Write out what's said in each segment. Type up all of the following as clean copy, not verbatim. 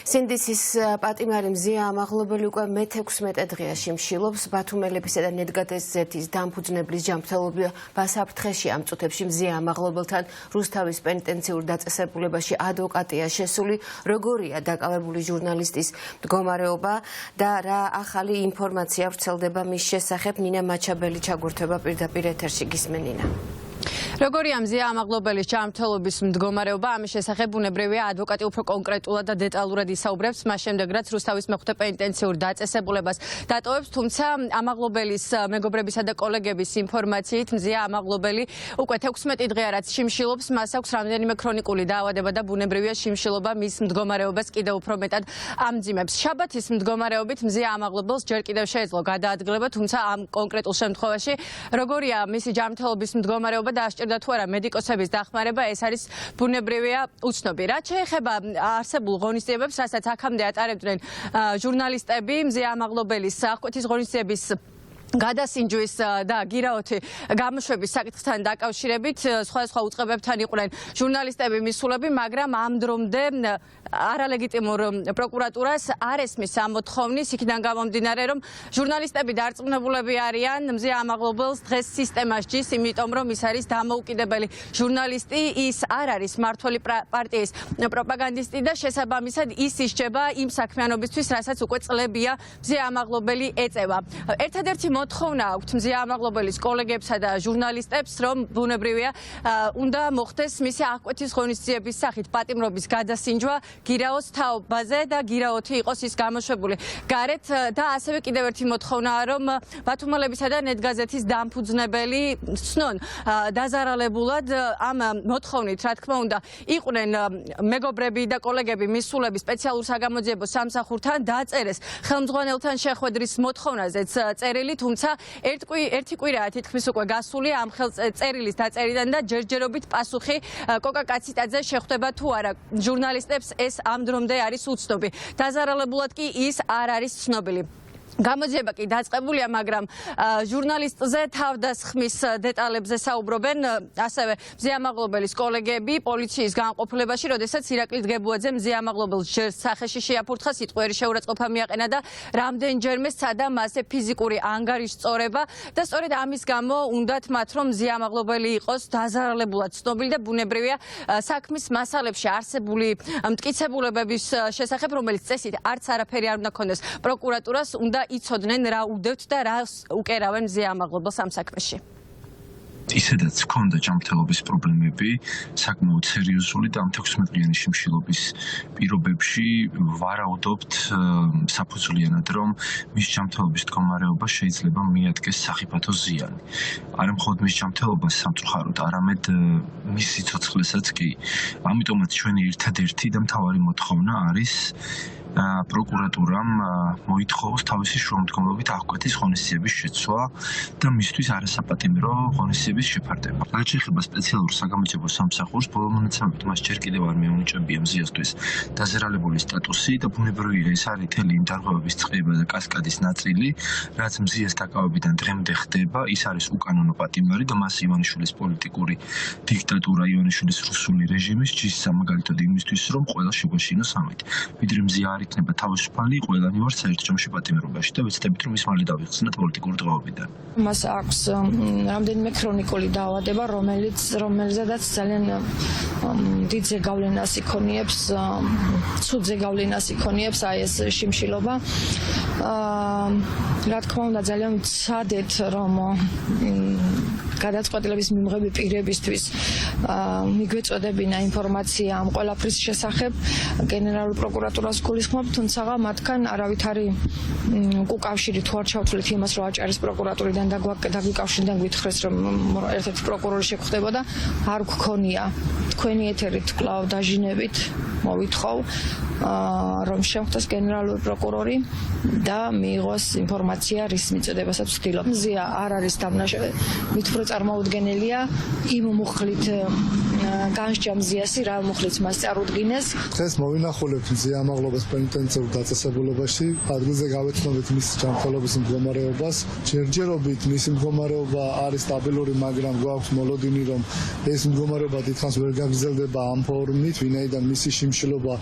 სინდისის პატიმარი მზია ამაღლობელი უკვე მე-16 დღეა შიმშილობს. ბათუმელებისა და ნედგადესზეთის დამფუძნებლის ჯანმრთელობა საფრთხეში ამ წუთებში მზია ამაღლობელთან რუსთავის პენიტენციურ დაწესებულებაში ადვოკატია შესული. როგორია დაკავებული ჟურნალისტის მდგომარეობა და რა ახალი ინფორმაცია ვრცელდება მის შესახებ? ნინა მაჩაბელი ჩაგვერთვება პირდაპირ ეთერში. გისმენინა. როგორია მზია ამაღლობელის ჯანმრთელობის მდგომარეობა, ამის შესახებ ბუნებრივია ადვოკატი უფრო კონკრეტულად და დეტალურად ისაუბრებს, მას შემდეგ რაც რუსთავის მეხუთე პენიტენციურ დაწესებულებას დატოვებს, თუმცა ამაღლობელის მეგობრებისა და კოლეგების ინფორმაციით მზია ამაღლობელი უკვე 16 დღეა რაც შიმშილობს, მას აქვს რამდენიმე ქრონიკული დაავადება და ბუნებრივია შიმშილობა მის მდგომარეობას კიდევ უფრო მეტად ამძიმებს. შაბათის მდგომარეობით მზია ამაღლობელს ჯერ კიდევ შეეძლო გადაადგილება, თუმცა ამ კონკრეტულ შემთხვევაში როგორია მისი ჯანმრთელობის მდგომარეობა და ასჭირდა თუ არა მედიკოსების დახმარება, ეს არის ბუნებრივია უცნობი. რაც შეეხება არსებულ ღონისძიებებს, რასაც აქამდე ატარებდნენ ჟურნალისტები, მზია ამაღლობელის აღკვეთის ღონისძიების გადასინჯვის და გირაოთი გამოშვების საკითხთან დაკავშირებით სხვადასხვა უწყებებთან იყვნენ ჟურნალისტები მისულები, მაგრამ ამ დრომდე არალეგიტიმურ პროკურატურას არ ესმის ამ მოთხოვნის, იქიდან გამომდინარე, რომ ჟურნალისტები დარწმუნებულები არიან მზია ამაღლობელს დღეს სისტემა სჯის, იმიტომ რომ ის არის დამოუკიდებელი ჟურნალისტი, ის არ არის მმართველი პარტიის პროპაგანდისტი და შესაბამისად ის ისჯება იმ საქმიანობისთვის, რასაც უკვე წლებია მზია ამაღლობელი ეწევა. ერთადერთი მოთხოვნა აქვთ მზია ამაღლობელის კოლეგებსა და ჟურნალისტებს, რომ ბუნებრივია უნდა მოხდეს მისი აღკვეთის ღონისძიების სახით პატიმრობის გადასინჯვა გირაოს თაობაზე და გირაოთი იყოს ის გამოშვებული გარეთ და ასევე კიდევ ერთი მოთხოვნაა, რომ ბათუმელებისა და ნედგაზეთის დამფუძნებელი ცნონ დაზარალებულად ამ მოთხოვნით, რა თქმა უნდა, იყვნენ მეგობრები და კოლეგები მისულები სპეციალურ საგამოძიებო სამსახურთან, დაწერეს ხელმძღვანელთან შეხვედრის მოთხოვნაზეც წერილი, თუმცა ერთი კვირაა თითქმის უკვე გასული ამ წერილის დაწერიდან და ჯერჯერობით პასუხი კოკა კაციტაძე შეხვდება თუ არა ჟურნალისტებს ეს ამ დრომდე არის უცნობი. დაზარალებულად კი ის არ არის ცნობილი. გამოძიება კი დაწყებულია, მაგრამ ჟურნალისტზე თავდასხმის დეტალებზე საუბრობენ ასევე მზია ამაღლობელის კოლეგები პოლიციის განყოფილებაში, როდესაც ირაკლი დგებუაძე მზია ამაღლობელს ჯერ სახეში შეაფურთხა, სიტყვიერი შეურაცხყოფა მიაყენა და რამდენჯერმე სცადა მასზე ფიზიკური ანგარიშწორება და სწორედ ამის გამო უნდათ მათ, რომ მზია ამაღლობელი იყოს დაზარალებულად ცნობილი და ბუნებრივია საქმის მასალებში არსებული მტკიცებულებების შესახებ, რომელიც წესით არც არაფერი არ უნდა ქონდეს პროკურატურას, უნდა იცოდნენ რა უდევთ და რა უკერავენ მზია ამაღლობელს ამ საქმეში. ისედაც ჰქონდა ჯანმრთელობის პრობლემები, საკმაოდ სერიოზული და ამ 16-დღიანი შიმშილობის პირობებში ვარაუდობთ საფუძვლიანად, რომ მის ჯანმრთელობის მდგომარეობა შეიძლება მიადგეს სახიფათო ზიანი. არა მხოლოდ მის ჯანმრთელობას სამწუხაროდ, არამედ მის სიცოცხლესაც კი. ამიტომაც ჩვენი ერთადერთი და მთავარი მოთხოვნა არის პროკურატურამ მოითხოვოს თავისი შრომდგომობით აღკვეთის ღონისძიების შეცვლა და მისთვის არასაპატიმრო ღონისძიების შეფარდება. რაც შეეხება სპეციალურ საგამოძიებო სამსახურს, ბოლო მონაცემებით მას ჯერ კიდევ არ მიუნიჭებია მზიასთვის დაზარალებული სტატუსი და ბუნებრივია ეს არის მთელი იმ დარღვევების წყება და კასკადის ნაწილი, რაც მზიას დაკავებიდან დღემდე ხდება, ის არის უკანონო პატიმარი და მას ივანიშვილის პოლიტიკური დიქტატურა, ივანიშვილის რუსული რეჟიმის ჯის სამაგალითოდ იმისთვის, რომ ყველა შეგვეშინოს ამით. ვიდრე მზია არ იქნება თავისუფალი, ყველანი ვართ საერთაშორისო პატიმრობაში და ვეცდებით, რომ ის მალე დავიხსნათ პოლიტიკური დღეობიდან. მას აქვს რამდენიმე ქრონიკული დაავადება, რომელზედაც ძალიან დიდ ზეგავლენას იქონიებს, ცუდ ზეგავლენას იქონიებს აი ეს შიმშილობა. რა თქმა უნდა, ძალიან ვცადეთ, რომ გადაწყვეტილების მიმღები პირებისთვის მიგვეწოდებინა ინფორმაცია ამ ყველაფრის შესახებ გენერალურ პროკურატურას გულისხმობ, თუმცა მათგან არავითარი უკავშირი თუ არ ჩავთვლით იმას, რომ აჭარის პროკურატურიდან დაგვიკავშირდნენ, გვითხრეს, რომ ერთ-ერთი პროკურორი შეგვხდებოდა, არ გქონია. თქვენი ეთერით კვლავ დაჟინებით მოვითხოვ, რომ შემხდეს გენერალური პროკურორი და მიიღოს ინფორმაცია, რის მიწოდებასაც ვცდილობ. მზია არ არის დამნაშავე, მით უფრო წარმოუდგენელია იმ მუხლით განსჯამზიასი რა მუხლით მას წარუდგინეს. დღეს მოვინახულებთ ზეამაღლობის პენიტენციურ დაწესებულებაში, ადგილზე გავეცნობთ მის ჯანმრთელობის მდგომარეობას. ჯერჯერობით მისი მდგომარეობა არის სტაბილური, მაგრამ გვაქვს მოლოდინი, რომ ეს მდგომარეობა დიდხანს ვერ გაგრძელდება ამ ფორმით, ვინაიდან მისი შიმშილობა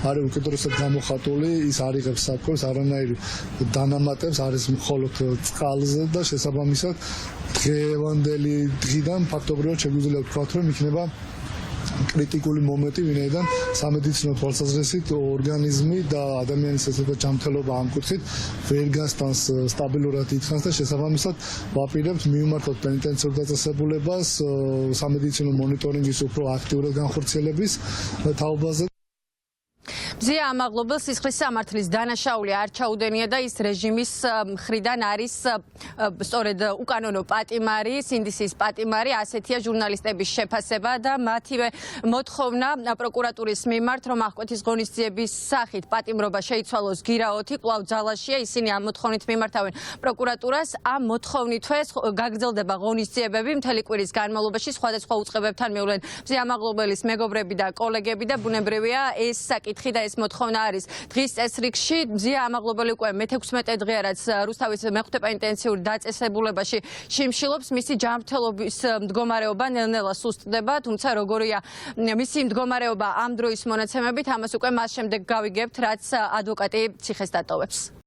არის უკიდურესად გამოხატული, ის არ იღებს საფქორს, არანაირ დანამატებს, არის მხოლოდ წყალზე და შესაბამისად დღევანდელი დღიდან ფაქტობრივად შეგვიძლია ვთქვათ, რომ იქნება კრიტიკული მომენტი, ვინაიდან სამედიცინო თვალსაზრისით ორგანიზმი და ადამიანის ესეთი ჯანმრთელობა ამ კუთხით ვერ გასტანს სტაბილურად დიდხანს და შესაბამისად ვაპირებთ მივმართოთ პენიტენციურ დაწესებულებას სამედიცინო მონიტორინგის უფრო აქტიურად განხორციელების თაობაზე. მზია ამაღლობელს სისხლის სამართლის დანაშაული არ ჩაუდენია და ის რეჟიმის მხრიდან არის სწორედ უკანონო პატიმარი, სინდისის პატიმარი, ასეთია ჟურნალისტების შეფასება და მათივე მოთხოვნა პროკურატურის მიმართ, რომ აღკვეთის ღონისძიების სახით პატიმრობა შეიცვალოს გირაოთი, კვლავ ძალაშია, ისინი ამ მოთხოვნით მიმართავენ პროკურატურას, ამ მოთხოვნითვე გაგრძელდება ღონისძიებები მთელი კვირის განმავლობაში სხვადასხვა უწყებებთან მივლენ მზია ამაღლობელის მეგობრები და კოლეგები და ბუნებრივია ეს საკითხი და ეს მოთხოვნა არის დღის წესრიგში. მზია ამაღლობელი უკვე მე-16 დღეა რაც რუსთავის მეხუთე პენიტენციურ დაწესებულებაში შიმშილობს, მისი ჯანმრთელობის მდგომარეობა ნელ-ნელა სუსტდება, თუმცა როგორია მისი მდგომარეობა ამ დროის მონაცემებით, ამას უკვე მას შემდეგ გავიგებთ, რაც ადვოკატი ციხეს დატოვებს.